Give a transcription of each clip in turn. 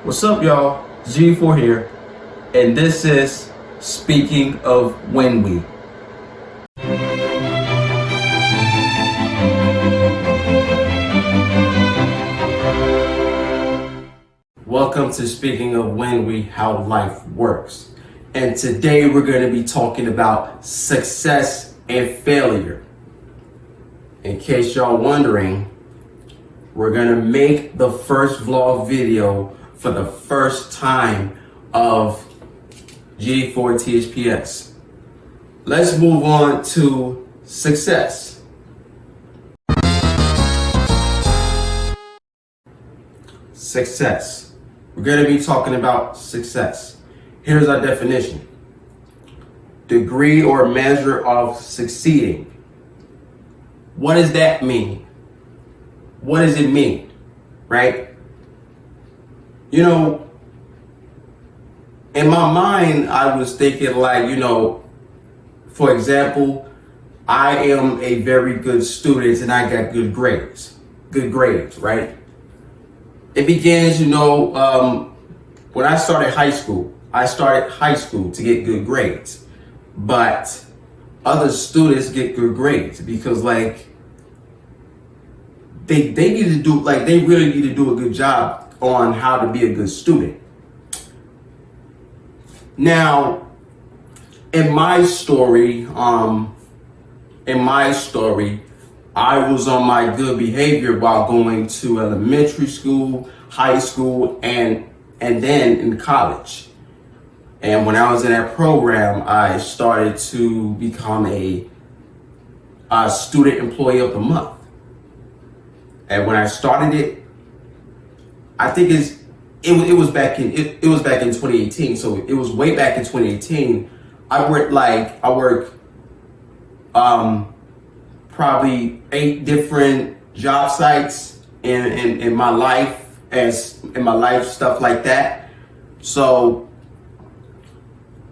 What's up, y'all? G4 here, and this is Speaking of When We. Welcome to Speaking of When We, How Life Works. And today we're going to be talking about success and failure. In case y'all wondering, we're going to make the first vlog video for the first time of G4 THPS. Let's move on to success. Success. We're going to be talking about success. Here's our definition. Degree or measure of succeeding. What does that mean? What does it mean, right? You know, in my mind, I was thinking like, for example, I am a very good student and I got good grades, right? It begins, when I started high school to get good grades, but other students get good grades because they really need to do a good job on how to be a good student. Now, in my story, I was on my good behavior while going to elementary school, high school, and then in college. And when I was in that program, I started to become a student employee of the month. And when I started it, I think it was back in 2018. So it was way back in 2018. I worked probably 8 different job sites in my life, stuff like that. So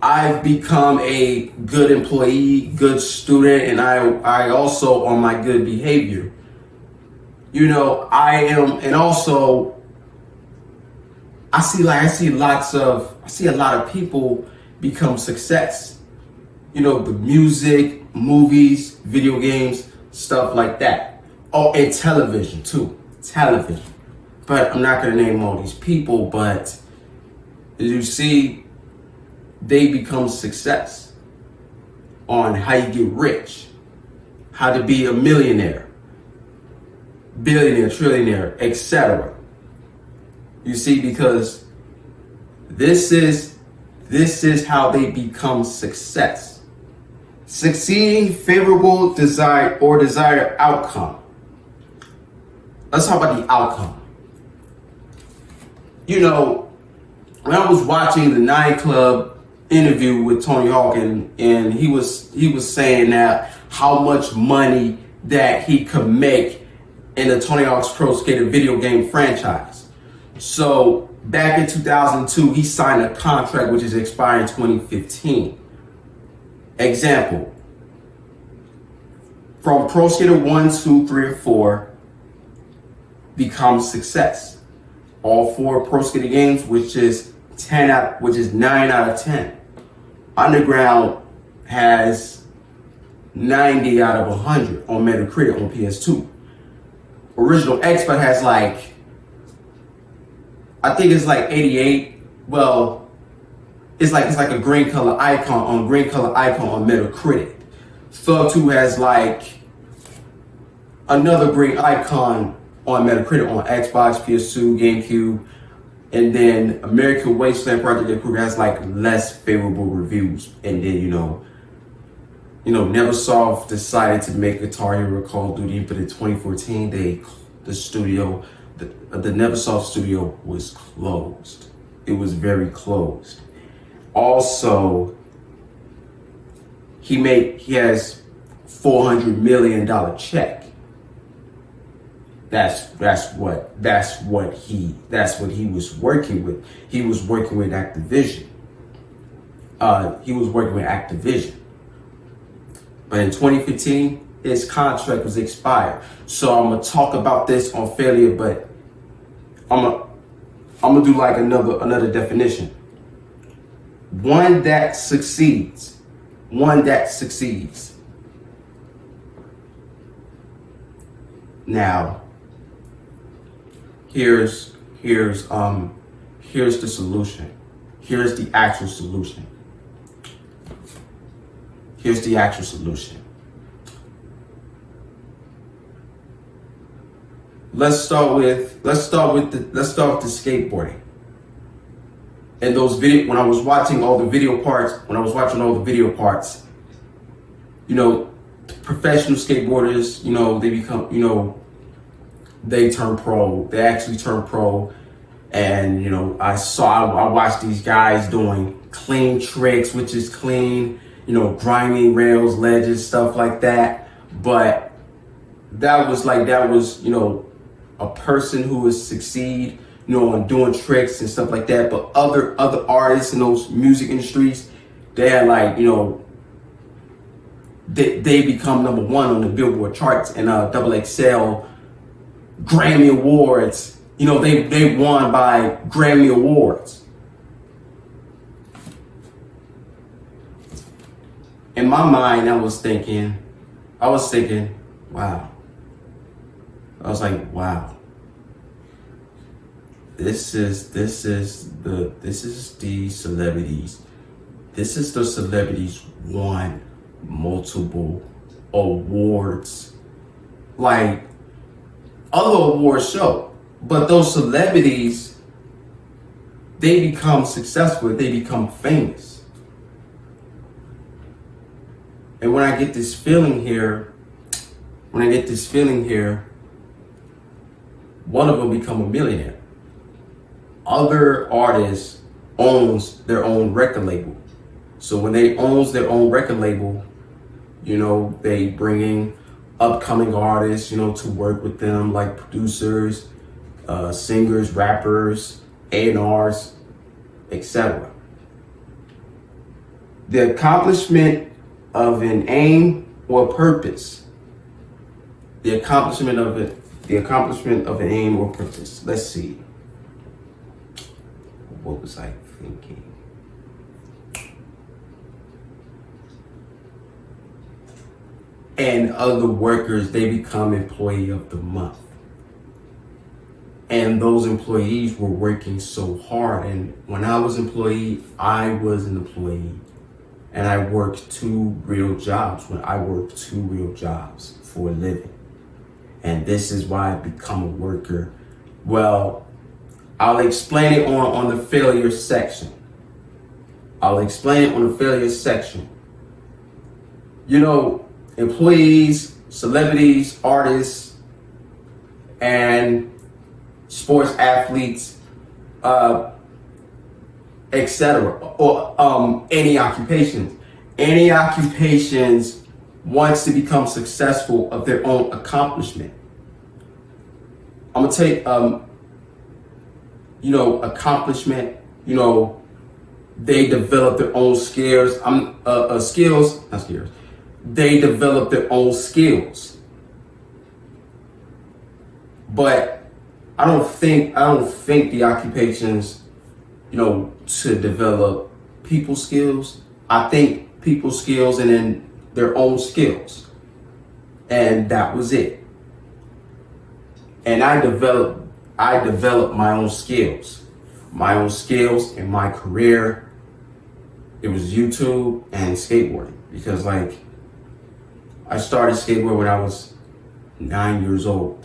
I've become a good employee, good student, and I also on my good behavior. I am, and also I see a lot of people become success. The music, movies, video games, stuff like that. Oh, and television too. But I'm not gonna name all these people, but as you see, they become success on how you get rich, how to be a millionaire, billionaire, trillionaire, etc. You see, because this is how they become success. Succeeding, favorable, desired outcome. Let's talk about the outcome. When I was watching the 9 Club interview with Tony Hawk, and he was saying that how much money that he could make in the Tony Hawk's Pro Skater video game franchise. So back in 2002, he signed a contract which is expiring in 2015. Example, from Pro Skater 1, 2, 3, and 4 becomes success. All 4 Pro Skater games, which is 9 out of 10. Underground has 90 out of 100 on Metacritic on PS2. Original Expert has I think it's 88. Well, it's like a green color icon on Metacritic. Thug 2 has another green icon on Metacritic on Xbox, PS2, GameCube, and then American Wasteland Project Crew has less favorable reviews. And then Neversoft decided to make Guitar Hero Call of Duty, but in 2014 the Neversoft studio was closed. It was very closed. Also, he has $400 million check. That's what he was working with. He was working with Activision. But in 2015, his contract was expired. So I'm gonna talk about this on failure, but I'm I'm gonna do like another definition. One that succeeds. One that succeeds. Now, here's the solution. Here's the actual solution. Here's the actual solution. Let's start with the skateboarding. And those when I was watching all the video parts, professional skateboarders, they become, they turn pro. They actually turn pro. And, I watched these guys doing clean tricks, which is clean, grinding rails, ledges, stuff like that. But that was, a person who would succeed, on doing tricks and stuff like that. But other artists in those music industries, they had they become number one on the Billboard charts and XXL Grammy Awards. They won by Grammy Awards. In my mind, I was thinking, wow. I was like, wow. This is the celebrities. This is the celebrities won multiple awards. Like other awards show. But those celebrities, they become successful, they become famous. And when I get this feeling here, one of them become a millionaire. Other artists owns their own record label. So when they owns their own record label, they bring in upcoming artists, to work with them, like producers, singers, rappers, A&Rs, etc. The accomplishment of an aim or purpose. The accomplishment of an aim or purpose. Let's see. What was I thinking? And other workers, they become employee of the month. And those employees were working so hard. And when I was employee, I was an employee. And I worked two real jobs for a living. And this is why I become a worker. Well, I'll explain it on the failure section. Employees, celebrities, artists, and sports athletes, etc. Or any occupations wants to become successful of their own accomplishment. I'm gonna take accomplishment. They develop their own skills. They develop their own skills. But I don't think the occupations, to develop people skills. I think people skills and then their own skills. And that was it. And I developed my own skills. In my career. It was YouTube and skateboarding. Because I started skateboarding when I was 9 years old.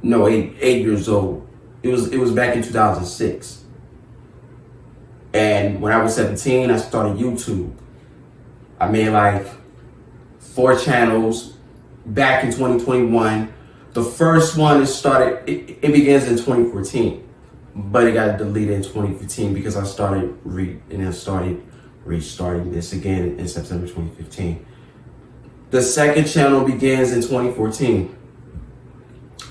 No, 8 years old. It was back in 2006. And when I was 17, I started YouTube. I made 4 channels back in 2021. The first one it begins in 2014, but it got deleted in 2015 because I started restarting this again in September 2015. The second channel begins in 2014.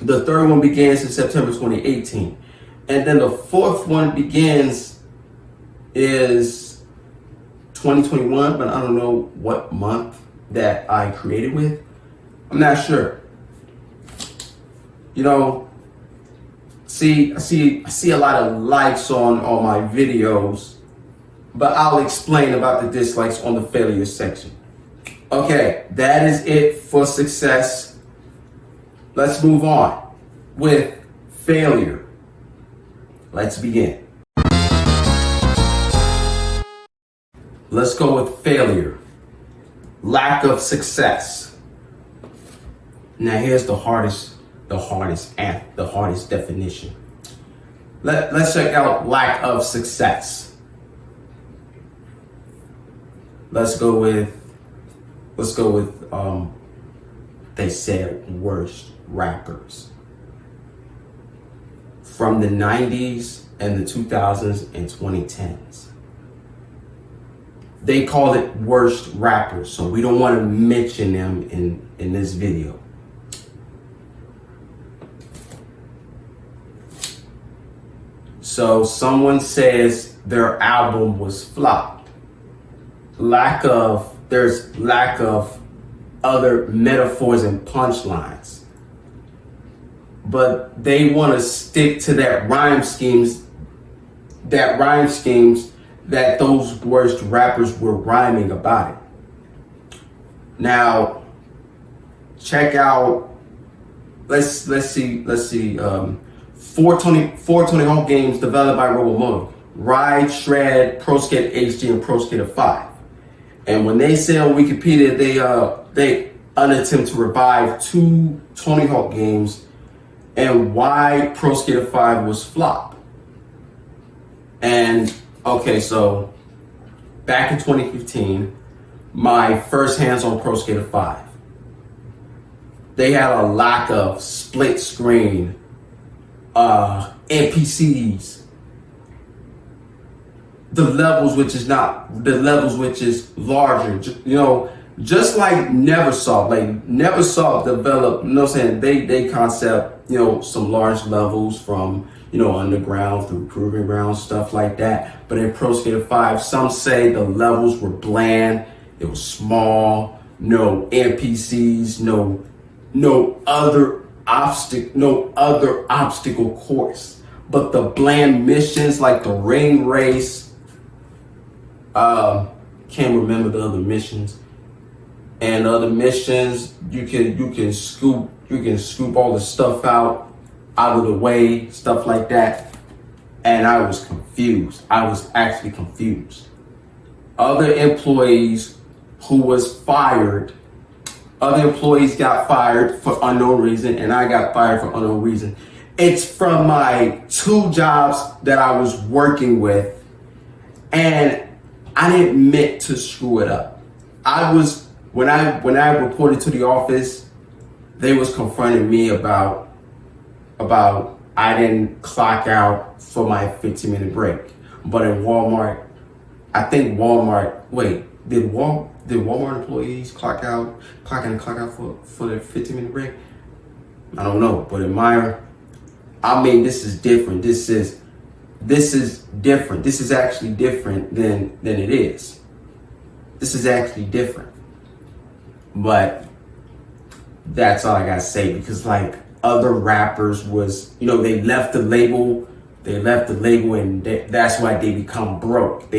The third one begins in September 2018. And then the fourth one is 2021, but I don't know what month that I created with. I'm not sure. I see a lot of likes on my videos, but I'll explain about the dislikes on the failure section. Okay, that is it for success. Let's move on with failure. Let's begin. Let's go with failure. Lack of success. Now here's the hardest definition. Let's check out lack of success. Let's go with they said worst rappers from the 90s and the 2000s and 2010s. They call it worst rappers, so we don't want to mention them in this video. So someone says their album was flopped. There's lack of other metaphors and punchlines. But they want to stick to that rhyme schemes that those worst rappers were rhyming about it. Now, check out, let's see, 420 Hawk games developed by Robomoto. Ride, Shred, Pro Skater HD, and Pro Skater 5. And when they say on Wikipedia, they attempt to revive 2 Tony Hawk games and why Pro Skater 5 was flop. And okay, so back in 2015, my first hands on Pro Skater 5. They had a lack of split screen, NPCs, the levels which is larger, just like Neversoft developed, you know what I'm saying, they concept, some large levels from, underground through proving ground, stuff like that. But in Pro Skater 5, some say the levels were bland, it was small, no NPCs, no other obstacle course. But the bland missions like the ring race, can't remember the other missions. And other missions, you can scoop all the stuff out of the way, stuff like that. And I was confused. I was actually confused. Other employees got fired for unknown reason, and I got fired for unknown reason. It's from my 2 jobs that I was working with, and I didn't meant to screw it up. When I reported to the office, they was confronting me about I didn't clock out for my 15-minute break. But in Walmart, did Walmart employees clock in and clock out for their 15-minute break? I don't know, but this is different. This is different. This is actually different than it is. This is actually different. But that's all I gotta say, because like other rappers was, they left the label, and that's why they become broke.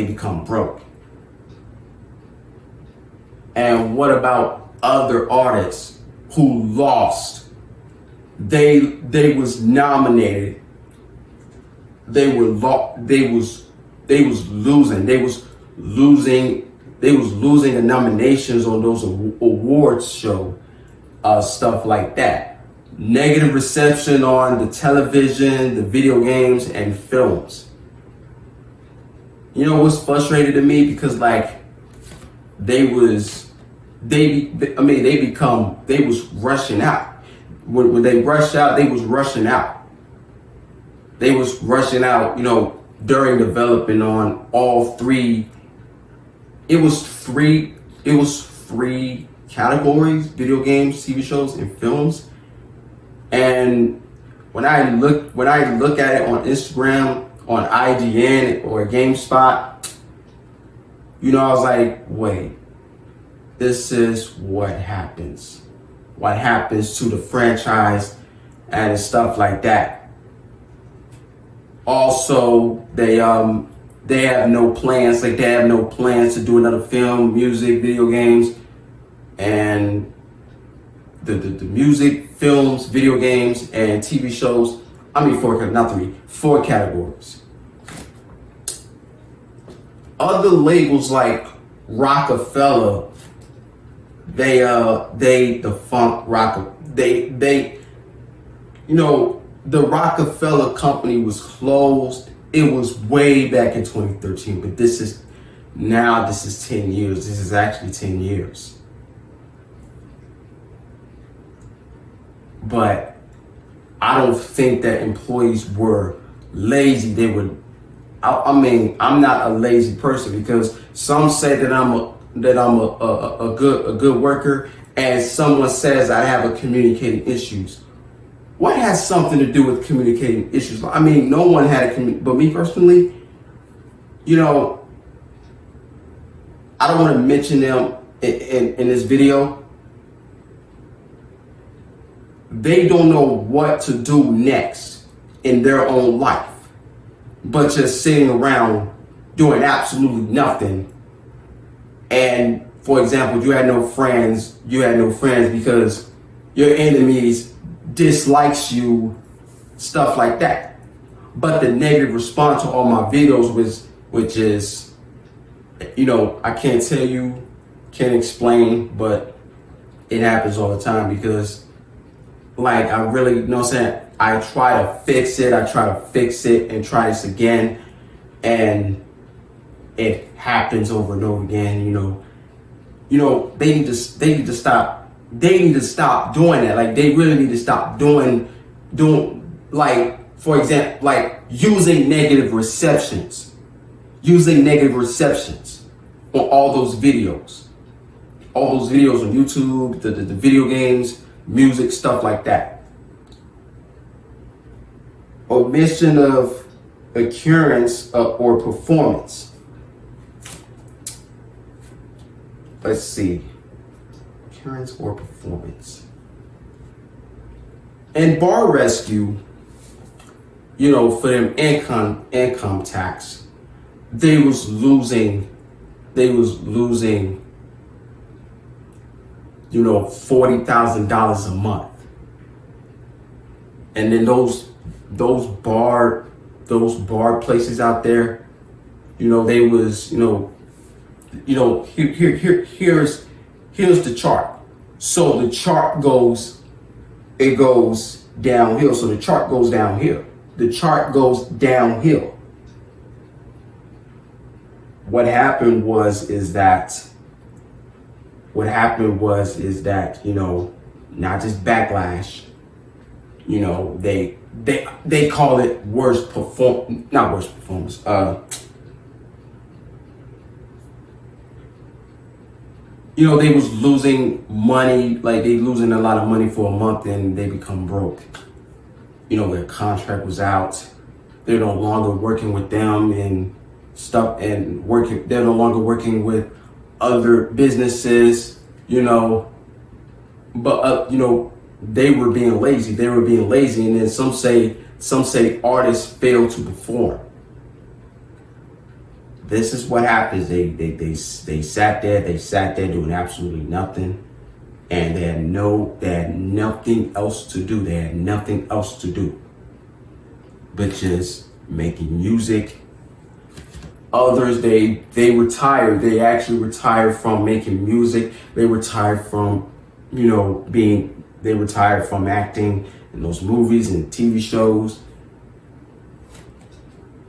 And what about other artists who lost? They was nominated. They was losing the nominations on those awards show, stuff like that. Negative reception on the television, the video games, and films. What's frustrating to me, because like they was rushing out. When they rushed out, they was rushing out. They was rushing out, during developing on all 3. It was 3 categories: video games, TV shows, and films. And when I look at it on Instagram, on IGN or GameSpot, I was like, wait, this is what happens. What happens to the franchise and stuff like that. Also, they have no plans. Like they have no plans to do another film, music, video games, and the music, films, video games, and TV shows. I mean, four categories. Other labels like Rockefeller, they defunct they the Rockefeller company was closed. It was way back in 2013, but this is 10 years. This is actually 10 years. But I don't think that employees were lazy. They were, I mean, I'm not a lazy person, because some say that I'm a good worker, and someone says I have a communicating issues. What has something to do with communicating issues? I mean, no one had but me personally, I don't want to mention them in this video. They don't know what to do next in their own life, but just sitting around doing absolutely nothing. And for example, you had no friends because your enemies dislikes you, stuff like that. But the negative response to all my videos which is, I can't explain, but it happens all the time, because like, I really, I try to fix it and try this again, and it happens over and over again. They need to stop doing that. Like, they really need to stop doing like, for example, like using negative receptions on all those videos on YouTube, the video games, music, stuff like that. Omission of occurrence or performance. Let's see. Occurrence or performance. And Bar Rescue, for them income tax, they was losing $40,000 a month. And then those bar places out there, they was, here's the chart. So the chart goes downhill. So the chart goes downhill. What happened was that, not just backlash, they call it not worst performance. They was losing money, like they losing a lot of money for a month, and they become broke. Their contract was out. They're no longer working with them and stuff, and they're no longer working with other businesses, but they were being lazy. And then some say artists fail to perform. This is what happens. They sat there doing absolutely nothing, and they had nothing else to do. They had nothing else to do but just making music. Others, they retired. They actually retired from making music. They retired from, they retired from acting in those movies and TV shows.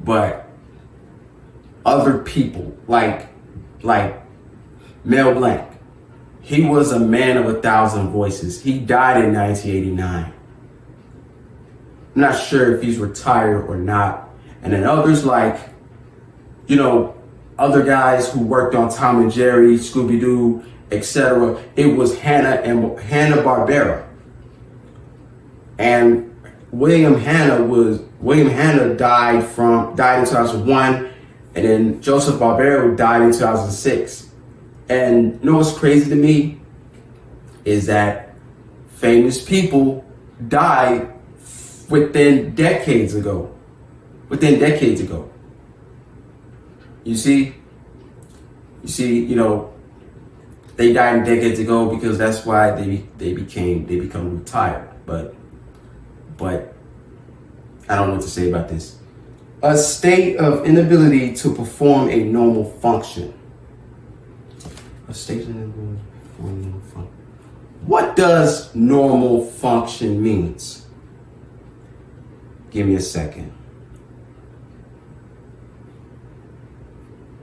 But other people, like Mel Blanc, he was a man of 1,000 voices. He died in 1989. I'm not sure if he's retired or not. And then others like, other guys who worked on Tom and Jerry, Scooby-Doo, etc. It was Hanna-Barbera. And William Hanna died in 2001, and then Joseph Barbero died in 2006. And what's crazy to me is that famous people died within decades ago. within decades ago. You see, they died decades ago because that's why they become retired. But I don't know what to say about this. A state of inability to perform a normal function. A state of inability to perform a normal function. What does normal function means? Give me a second.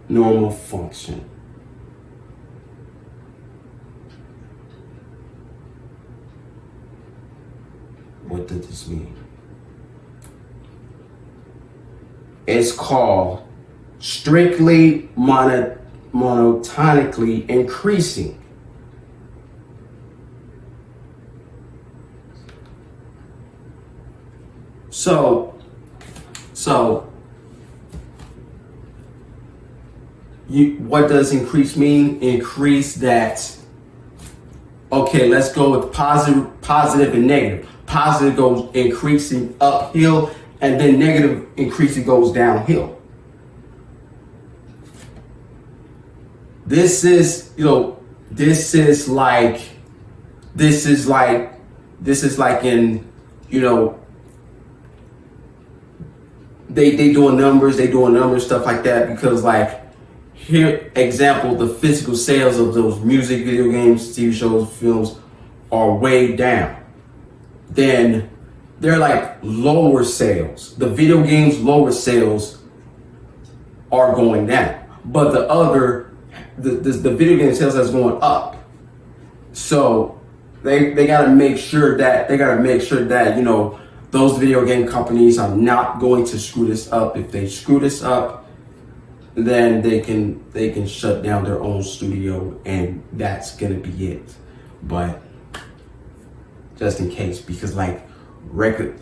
Normal function. What does this mean? It's called strictly monotonically increasing. So what does increase mean? Increase that. Okay, let's go with positive and negative. Positive goes increasing uphill, and then negative increasing goes downhill. This is like in, they doing numbers, stuff like that, because like, here, example, the physical sales of those music, video games, TV shows, films are way down. Then they're like lower sales. The video games lower sales are going down, but the video game sales is going up. So they gotta make sure that those video game companies are not going to screw this up. If they screw this up, then they can shut down their own studio, and that's gonna be it. But just in case, because like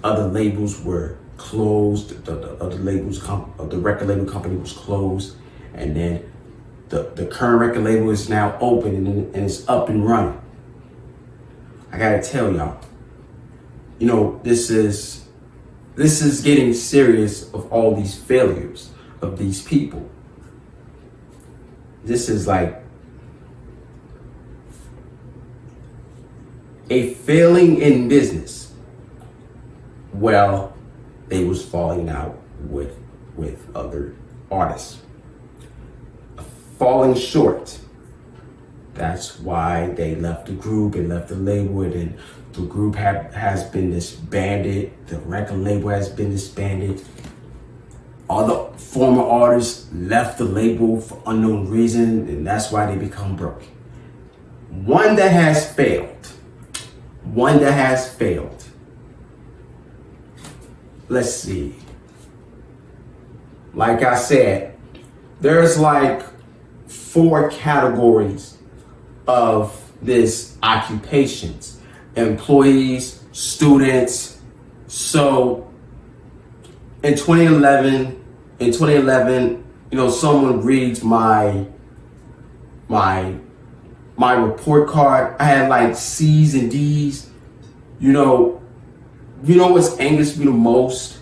other labels were closed, the record label company was closed, and then the current record label is now open and it's up and running. I gotta tell y'all, this is getting serious of all these failures of these people. This is like a failing in business. Well, they was falling out with other artists. Falling short. That's why they left the group and left the label, and the group has been disbanded. The record label has been disbanded. All the former artists left the label for unknown reason, and that's why they become broke. One that has failed. Let's see. Like I said, there's like 4 categories of this occupations: employees, students. So in 2011, someone reads my report card. I had like C's and D's. What's angers me the most?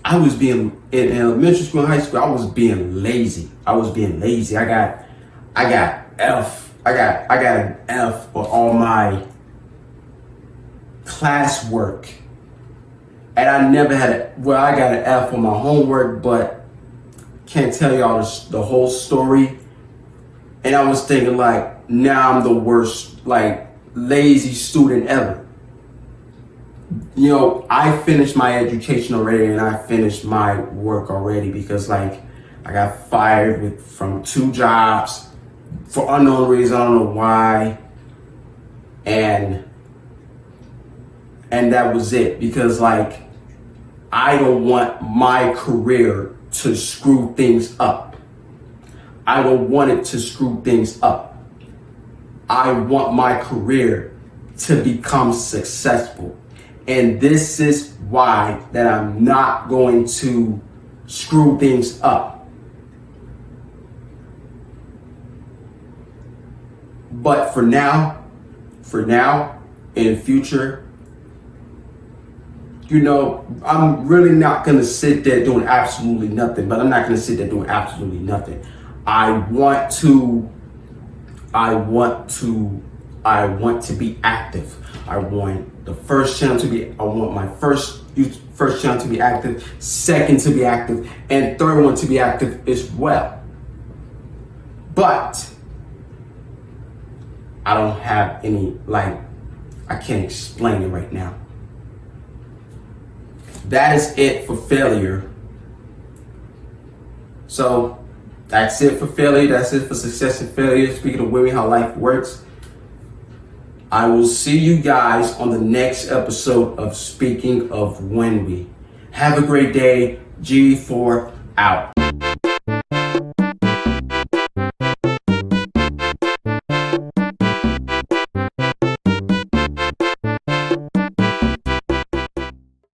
I was being in elementary school and high school. I was being lazy. I got F. I got an F for all my classwork, and I never had I got an F on my homework, but can't tell y'all the whole story. And I was thinking like, now I'm the worst, like, lazy student ever. I finished my education already, and I finished my work already, because like I got fired from 2 jobs for unknown reason. I don't know why. And that was it, because like I don't want my career to screw things up. I don't want it to screw things up. I want my career to become successful. And this is why that I'm not going to screw things up. But for now, in future, you know, I'm really not going to sit there doing absolutely nothing, but I'm not going to sit there doing absolutely nothing. I want to be active. I want the first channel to be, I want my first channel to be active, second to be active, and third one to be active as well. But I don't have any, I can't explain it right now. That is it for failure. So that's it for failure. That's it for success and failure. Speaking of women, how life works. I will see you guys on the next episode of Speaking of When We. Have a great day. G4 out.